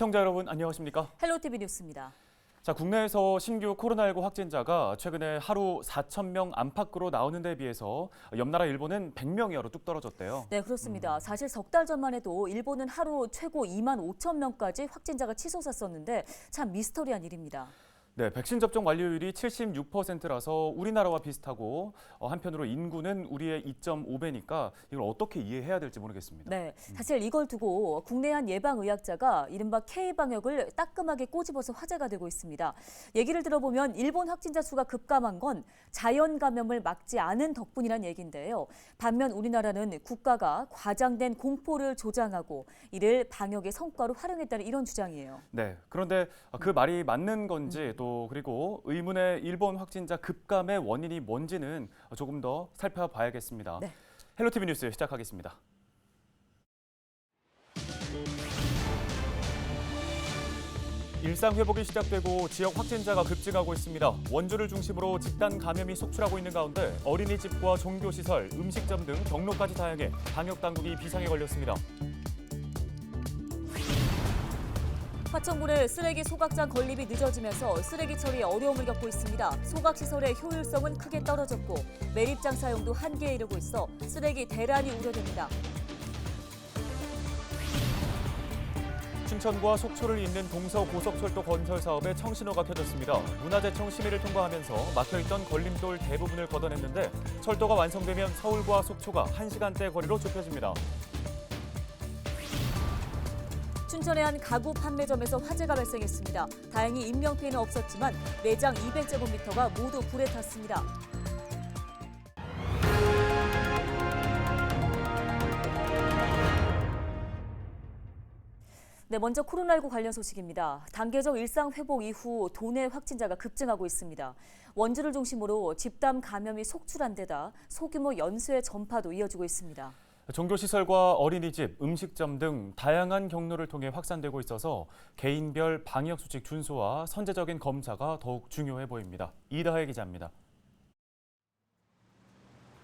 시청자 여러분 안녕하십니까? 헬로티비 뉴스입니다. 자, 국내에서 신규 코로나19 확진자가 최근에 하루 4,000명 안팎으로 나오는 데 비해서 옆나라 일본은 100명 이하로 뚝 떨어졌대요. 네, 그렇습니다. 사실 석 달 전만 해도 일본은 하루 최고 2만 5천 명까지 확진자가 치솟았었는데 참 미스터리한 일입니다. 네, 백신 접종 완료율이 76%라서 우리나라와 비슷하고 한편으로 인구는 우리의 2.5배니까 이걸 어떻게 이해해야 될지 모르겠습니다. 네, 사실 이걸 두고 국내 한 예방의학자가 이른바 K방역을 따끔하게 꼬집어서 화제가 되고 있습니다. 얘기를 들어보면 일본 확진자 수가 급감한 건 자연 감염을 막지 않은 덕분이란 얘기인데요. 반면 우리나라는 국가가 과장된 공포를 조장하고 이를 방역의 성과로 활용했다는 이런 주장이에요. 네, 그런데 그 말이 맞는 건지 또 그리고 의문의 일본 확진자 급감의 원인이 뭔지는 조금 더 살펴봐야겠습니다. 네. 헬로티비 뉴스 시작하겠습니다. 일상 회복이 시작되고 지역 확진자가 급증하고 있습니다. 원주를 중심으로 집단 감염이 속출하고 있는 가운데 어린이집과 종교시설, 음식점 등 경로까지 다양해 방역 당국이 비상에 걸렸습니다. 화천군의 쓰레기 소각장 건립이 늦어지면서 쓰레기 처리에 어려움을 겪고 있습니다. 소각시설의 효율성은 크게 떨어졌고 매립장 사용도 한계에 이르고 있어 쓰레기 대란이 우려됩니다. 춘천과 속초를 잇는 동서고속철도 건설 사업에 청신호가 켜졌습니다. 문화재청 심의를 통과하면서 막혀있던 걸림돌 대부분을 걷어냈는데 철도가 완성되면 서울과 속초가 1시간대 거리로 좁혀집니다. 춘천의 한 가구 판매점에서 화재가 발생했습니다. 다행히 인명피해는 없었지만 매장 200제곱미터가 모두 불에 탔습니다. 네, 먼저 코로나19 관련 소식입니다. 단계적 일상 회복 이후 도내 확진자가 급증하고 있습니다. 원주를 중심으로 집단 감염이 속출한 데다 소규모 연쇄 전파도 이어지고 있습니다. 종교시설과 어린이집, 음식점 등 다양한 경로를 통해 확산되고 있어서 개인별 방역수칙 준수와 선제적인 검사가 더욱 중요해 보입니다. 이다혜 기자입니다.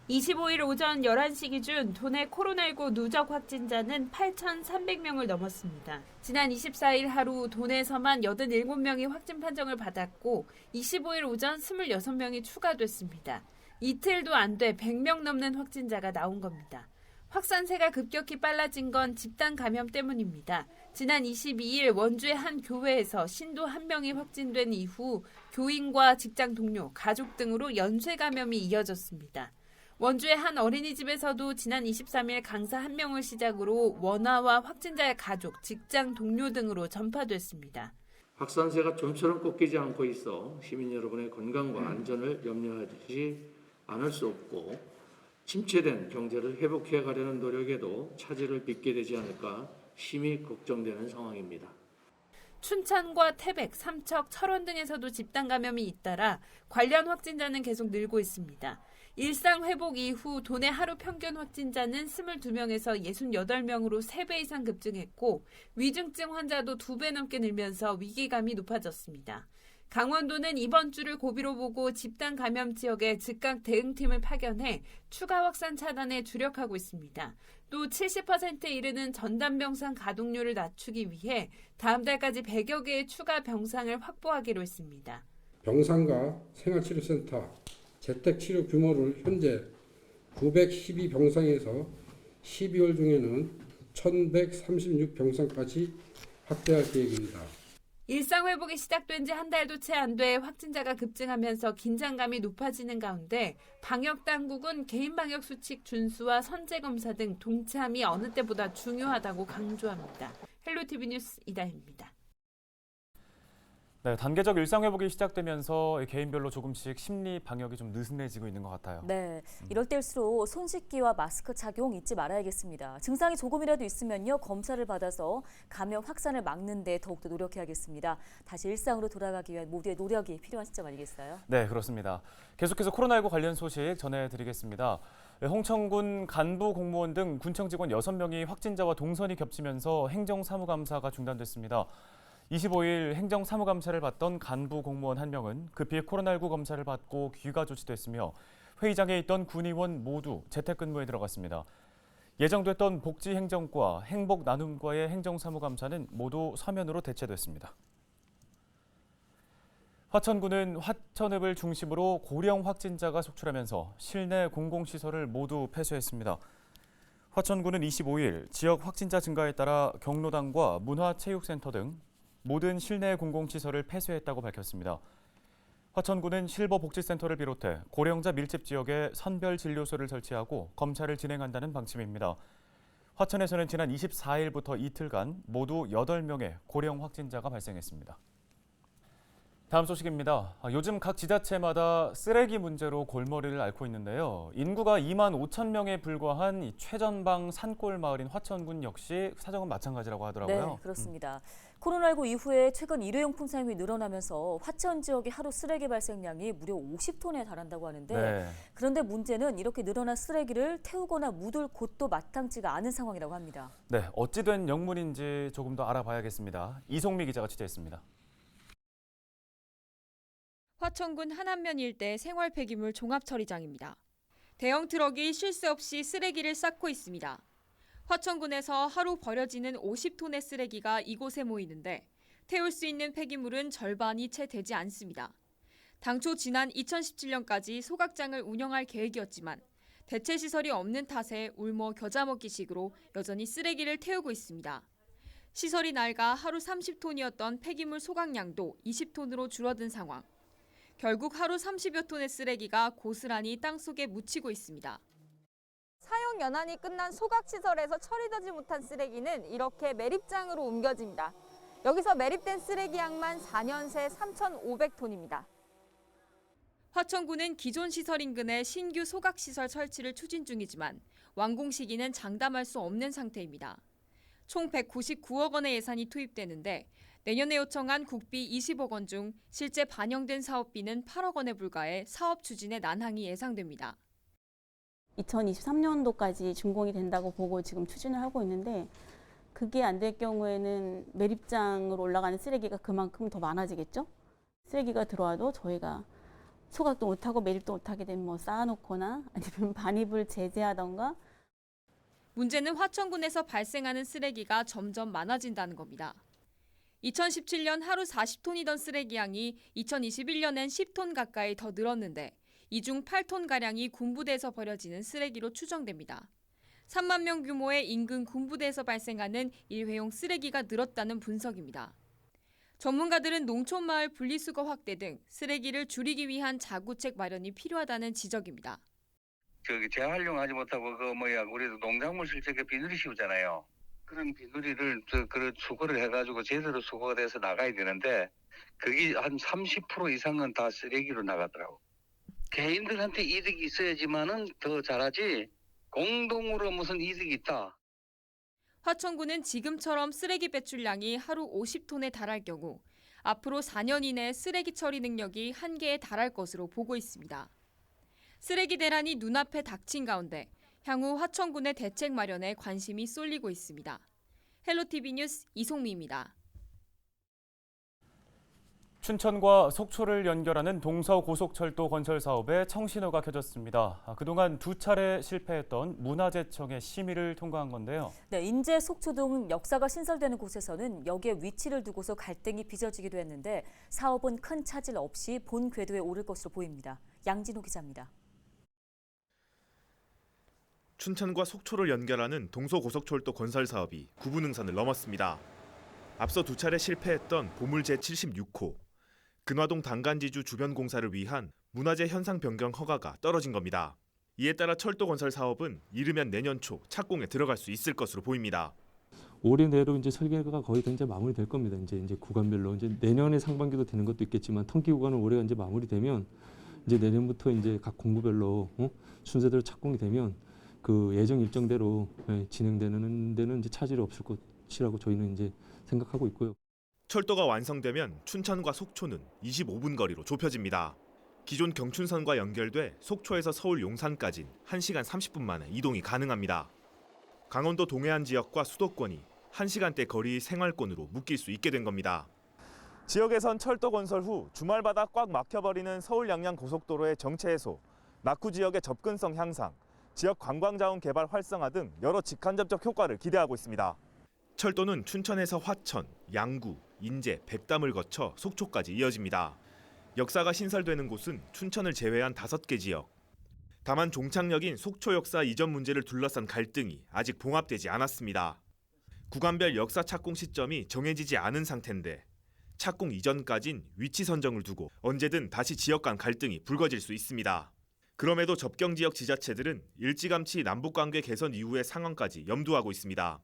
25일 오전 11시 기준 도내 코로나19 누적 확진자는 8,300명을 넘었습니다. 지난 24일 하루 도내에서만 87명이 확진 판정을 받았고 25일 오전 26명이 추가됐습니다. 이틀도 안 돼 100명 넘는 확진자가 나온 겁니다. 확산세가 급격히 빨라진 건 집단 감염 때문입니다. 지난 22일 원주의 한 교회에서 신도 1명이 확진된 이후 교인과 직장 동료, 가족 등으로 연쇄 감염이 이어졌습니다. 원주의 한 어린이집에서도 지난 23일 강사 1명을 시작으로 원아와 확진자의 가족, 직장 동료 등으로 전파됐습니다. 확산세가 좀처럼 꺾이지 않고 있어 시민 여러분의 건강과 안전을 염려하지 않을 수 없고 침체된 경제를 회복해 가려는 노력에도 차질을 빚게 되지 않을까 심히 걱정되는 상황입니다. 춘천과 태백, 삼척, 철원 등에서도 집단 감염이 잇따라 관련 확진자는 계속 늘고 있습니다. 일상 회복 이후 도내 하루 평균 확진자는 22명에서 68명으로 3배 이상 급증했고 위중증 환자도 2배 넘게 늘면서 위기감이 높아졌습니다. 강원도는 이번 주를 고비로 보고 집단 감염 지역에 즉각 대응팀을 파견해 추가 확산 차단에 주력하고 있습니다. 또 70%에 이르는 전담병상 가동률을 낮추기 위해 다음 달까지 100여 개의 추가 병상을 확보하기로 했습니다. 병상과 생활치료센터, 재택치료 규모를 현재 912병상에서 12월 중에는 1136병상까지 확대할 계획입니다. 일상 회복이 시작된 지 한 달도 채 안 돼 확진자가 급증하면서 긴장감이 높아지는 가운데 방역 당국은 개인 방역 수칙 준수와 선제 검사 등 동참이 어느 때보다 중요하다고 강조합니다. 헬로티비 뉴스 이다혜입니다. 네, 단계적 일상 회복이 시작되면서 개인별로 조금씩 심리 방역이 좀 느슨해지고 있는 것 같아요. 네, 이럴 때일수록 손 씻기와 마스크 착용 잊지 말아야겠습니다. 증상이 조금이라도 있으면요, 검사를 받아서 감염 확산을 막는 데 더욱더 노력해야겠습니다. 다시 일상으로 돌아가기 위한 모두의 노력이 필요한 시점 아니겠어요? 네, 그렇습니다. 계속해서 코로나19 관련 소식 전해드리겠습니다. 홍천군 간부 공무원 등 군청 직원 6명이 확진자와 동선이 겹치면서 행정사무감사가 중단됐습니다. 25일 행정사무감사를 받던 간부 공무원 1명은 급히 코로나19 검사를 받고 귀가 조치됐으며 회의장에 있던 군의원 모두 재택근무에 들어갔습니다. 예정됐던 복지행정과, 행복나눔과의 행정사무감사는 모두 서면으로 대체됐습니다. 화천군은 화천읍을 중심으로 고령 확진자가 속출하면서 실내 공공시설을 모두 폐쇄했습니다. 화천군은 25일 지역 확진자 증가에 따라 경로당과 문화체육센터 등 모든 실내 공공시설을 폐쇄했다고 밝혔습니다. 화천군은 실버복지센터를 비롯해 고령자 밀집 지역에 선별진료소를 설치하고 검사를 진행한다는 방침입니다. 화천에서는 지난 24일부터 이틀간 모두 8명의 고령 확진자가 발생했습니다. 다음 소식입니다. 요즘 각 지자체마다 쓰레기 문제로 골머리를 앓고 있는데요. 인구가 2만 5천 명에 불과한 이 최전방 산골 마을인 화천군 역시 사정은 마찬가지라고 하더라고요. 네, 그렇습니다. 코로나19 이후에 최근 일회용품 사용이 늘어나면서 화천 지역의 하루 쓰레기 발생량이 무려 50톤에 달한다고 하는데 네. 그런데 문제는 이렇게 늘어난 쓰레기를 태우거나 묻을 곳도 마땅치가 않은 상황이라고 합니다. 네, 어찌 된 영문인지 조금 더 알아봐야겠습니다. 이송미 기자가 취재했습니다. 화천군 한안면 일대 생활 폐기물 종합 처리장입니다. 대형 트럭이 쉴 새 없이 쓰레기를 쌓고 있습니다. 화천군에서 하루 버려지는 50톤의 쓰레기가 이곳에 모이는데 태울 수 있는 폐기물은 절반이 채 되지 않습니다. 당초 지난 2017년까지 소각장을 운영할 계획이었지만 대체 시설이 없는 탓에 울며 겨자 먹기식으로 여전히 쓰레기를 태우고 있습니다. 시설이 낡아 하루 30톤이었던 폐기물 소각량도 20톤으로 줄어든 상황. 결국 하루 30여 톤의 쓰레기가 고스란히 땅속에 묻히고 있습니다. 사용 연한이 끝난 소각시설에서 처리되지 못한 쓰레기는 이렇게 매립장으로 옮겨집니다. 여기서 매립된 쓰레기 양만 4년 새 3,500톤입니다. 화천군은 기존 시설 인근에 신규 소각시설 설치를 추진 중이지만 완공 시기는 장담할 수 없는 상태입니다. 총 199억 원의 예산이 투입되는데 내년에 요청한 국비 20억 원 중 실제 반영된 사업비는 8억 원에 불과해 사업 추진에 난항이 예상됩니다. 2023년도까지 준공이 된다고 보고 지금 추진을 하고 있는데 그게 안 될 경우에는 매립장으로 올라가는 쓰레기가 그만큼 더 많아지겠죠? 쓰레기가 들어와도 저희가 소각도 못하고 매립도 못하게 되면 뭐 쌓아놓거나 아니면 반입을 제재하던가. 문제는 화천군에서 발생하는 쓰레기가 점점 많아진다는 겁니다. 2017년 하루 40톤이던 쓰레기 양이 2021년엔 10톤 가까이 더 늘었는데 이 중 8톤가량이 군부대에서 버려지는 쓰레기로 추정됩니다. 3만 명 규모의 인근 군부대에서 발생하는 일회용 쓰레기가 늘었다는 분석입니다. 전문가들은 농촌마을 분리수거 확대 등 쓰레기를 줄이기 위한 자구책 마련이 필요하다는 지적입니다. 재활용하지 못하고 우리도 농작물 실적에 비누리 씌우잖아요. 그런 비누리를 수거를 해가지고 제대로 수거가 돼서 나가야 되는데 그게 한 30% 이상은 다 쓰레기로 나가더라고. 개인들한테 이득이 있어야지만은 더 잘하지 공동으로 무슨 이득이 있다. 화천군은 지금처럼 쓰레기 배출량이 하루 50톤에 달할 경우 앞으로 4년 이내 쓰레기 처리 능력이 한계에 달할 것으로 보고 있습니다. 쓰레기 대란이 눈앞에 닥친 가운데 향후 화천군의 대책 마련에 관심이 쏠리고 있습니다. 헬로티비 뉴스 이송미입니다. 춘천과 속초를 연결하는 동서고속철도 건설 사업에 청신호가 켜졌습니다. 그동안 2차례 실패했던 문화재청의 심의를 통과한 건데요. 네, 인제, 속초 등 역사가 신설되는 곳에서는 역의 위치를 두고서 갈등이 빚어지기도 했는데 사업은 큰 차질 없이 본 궤도에 오를 것으로 보입니다. 양진호 기자입니다. 춘천과 속초를 연결하는 동서고속철도 건설 사업이 구분응선을 넘었습니다. 앞서 2차례 실패했던 보물 제76호, 근화동 단간지주 주변 공사를 위한 문화재 현상 변경 허가가 떨어진 겁니다. 이에 따라 철도 건설 사업은 이르면 내년 초 착공에 들어갈 수 있을 것으로 보입니다. 올해 내로 이제 설계가 거의 다 이제 마무리될 겁니다. 이제 구간별로 이제 내년에 상반기도 되는 것도 있겠지만 통기 구간은 올해가 이제 마무리되면 이제 내년부터 이제 각 공구별로 순서대로 착공이 되면 그 예정 일정대로 진행되는 데는 이제 차질이 없을 것이라고 저희는 이제 생각하고 있고요. 철도가 완성되면 춘천과 속초는 25분 거리로 좁혀집니다. 기존 경춘선과 연결돼 속초에서 서울 용산까지는 1시간 30분 만에 이동이 가능합니다. 강원도 동해안 지역과 수도권이 1시간대 거리 생활권으로 묶일 수 있게 된 겁니다. 지역에선 철도 건설 후 주말마다 꽉 막혀버리는 서울 양양 고속도로의 정체 해소, 낙후 지역의 접근성 향상, 지역 관광자원 개발 활성화 등 여러 직간접적 효과를 기대하고 있습니다. 철도는 춘천에서 화천, 양구, 인제, 백담을 거쳐 속초까지 이어집니다. 역사가 신설되는 곳은 춘천을 제외한 5개 지역. 다만 종착역인 속초 역사 이전 문제를 둘러싼 갈등이 아직 봉합되지 않았습니다. 구간별 역사 착공 시점이 정해지지 않은 상태인데 착공 이전까진 위치 선정을 두고 언제든 다시 지역 간 갈등이 불거질 수 있습니다. 그럼에도 접경 지역 지자체들은 일찌감치 남북관계 개선 이후의 상황까지 염두하고 있습니다.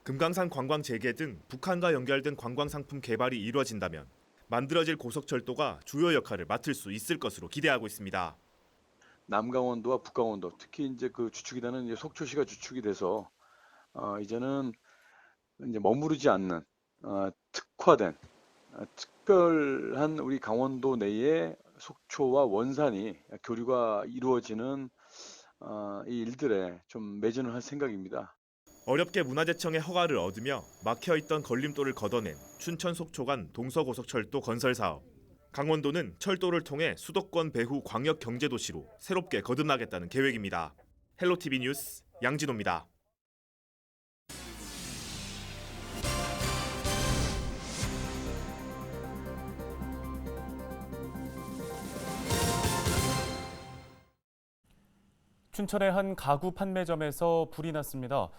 금강산 관광 재개 등 북한과 연결된 관광 상품 개발이 이루어진다면 만들어질 고속철도가 주요 역할을 맡을 수 있을 것으로 기대하고 있습니다. 남강원도와 북강원도, 특히 이제 그 주축이 되는 이제 속초시가 주축이 돼서 이제는 이제 머무르지 않는 특화된 특별한 우리 강원도 내에 속초와 원산이 교류가 이루어지는 이 일들에 좀 매진을 할 생각입니다. 어렵게 문화재청의 허가를 얻으며 막혀있던 걸림돌을 걷어낸 춘천 속초 간 동서고속철도 건설 사업. 강원도는 철도를 통해 수도권 배후 광역 경제도시로 새롭게 거듭나겠다는 계획입니다. 헬로티비 뉴스 양진호입니다. 춘천의 한 가구 판매점에서 불이 났습니다.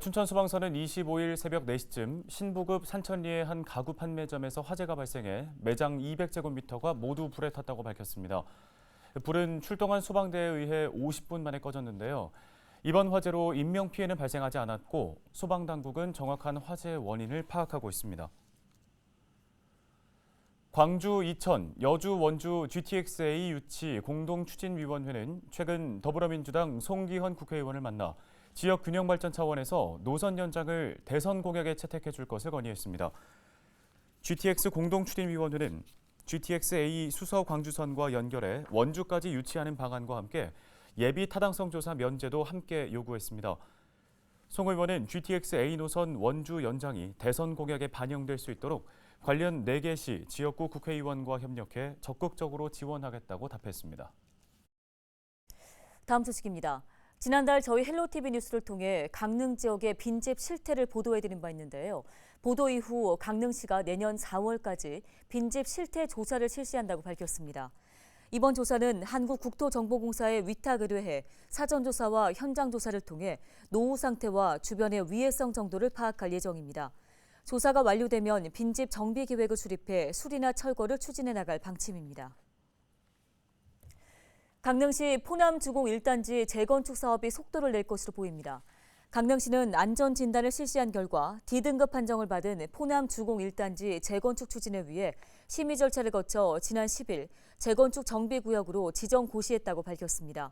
춘천소방서는 25일 새벽 4시쯤 신부급 산천리의 한 가구 판매점에서 화재가 발생해 매장 200제곱미터가 모두 불에 탔다고 밝혔습니다. 불은 출동한 소방대에 의해 50분 만에 꺼졌는데요. 이번 화재로 인명피해는 발생하지 않았고 소방당국은 정확한 화재 원인을 파악하고 있습니다. 광주, 이천, 여주, 원주 GTX-A 유치 공동추진위원회는 최근 더불어민주당 송기헌 국회의원을 만나 지역 균형 발전 차원에서 노선 연장을 대선 공약에 채택해 줄 것을 건의했습니다. GTX 공동추진위원회는 GTX-A 수서 광주선과 연결해 원주까지 유치하는 방안과 함께 예비 타당성 조사 면제도 함께 요구했습니다. 송 의원은 GTX-A 노선 원주 연장이 대선 공약에 반영될 수 있도록 관련 4개 시 지역구 국회의원과 협력해 적극적으로 지원하겠다고 답했습니다. 다음 소식입니다. 지난달 저희 헬로티비 뉴스를 통해 강릉 지역의 빈집 실태를 보도해드린 바 있는데요. 보도 이후 강릉시가 내년 4월까지 빈집 실태 조사를 실시한다고 밝혔습니다. 이번 조사는 한국국토정보공사에 위탁 의뢰해 사전조사와 현장조사를 통해 노후 상태와 주변의 위해성 정도를 파악할 예정입니다. 조사가 완료되면 빈집 정비 계획을 수립해 수리나 철거를 추진해 나갈 방침입니다. 강릉시 포남주공 1단지 재건축 사업이 속도를 낼 것으로 보입니다. 강릉시는 안전진단을 실시한 결과 D등급 판정을 받은 포남주공 1단지 재건축 추진을 위해 심의 절차를 거쳐 지난 10일 재건축 정비구역으로 지정 고시했다고 밝혔습니다.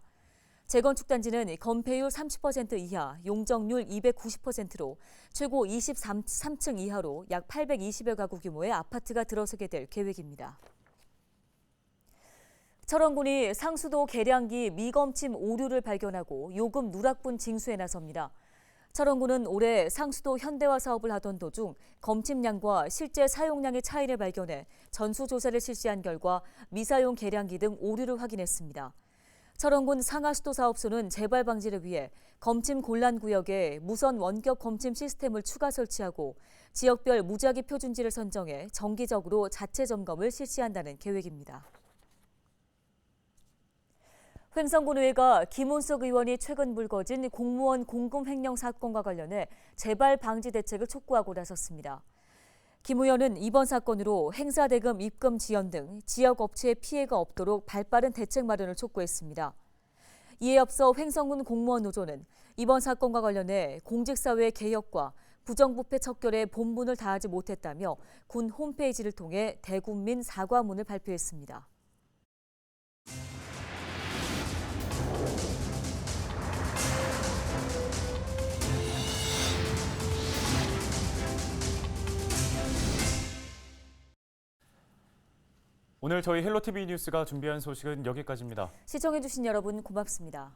재건축 단지는 건폐율 30% 이하, 용적률 290%로 최고 23층 이하로 약 820여 가구 규모의 아파트가 들어서게 될 계획입니다. 철원군이 상수도 계량기 미검침 오류를 발견하고 요금 누락분 징수에 나섭니다. 철원군은 올해 상수도 현대화 사업을 하던 도중 검침량과 실제 사용량의 차이를 발견해 전수조사를 실시한 결과 미사용 계량기 등 오류를 확인했습니다. 철원군 상하수도 사업소는 재발 방지를 위해 검침 곤란 구역에 무선 원격 검침 시스템을 추가 설치하고 지역별 무작위 표준지를 선정해 정기적으로 자체 점검을 실시한다는 계획입니다. 횡성군의회가 김은숙 의원이 최근 불거진 공무원 공금 횡령 사건과 관련해 재발 방지 대책을 촉구하고 나섰습니다. 김 의원은 이번 사건으로 행사대금 입금 지연 등 지역 업체에 피해가 없도록 발빠른 대책 마련을 촉구했습니다. 이에 앞서 횡성군 공무원 노조는 이번 사건과 관련해 공직사회 개혁과 부정부패 척결에 본분을 다하지 못했다며 군 홈페이지를 통해 대국민 사과문을 발표했습니다. 오늘 저희 헬로티비 뉴스가 준비한 소식은 여기까지입니다. 시청해주신 여러분 고맙습니다.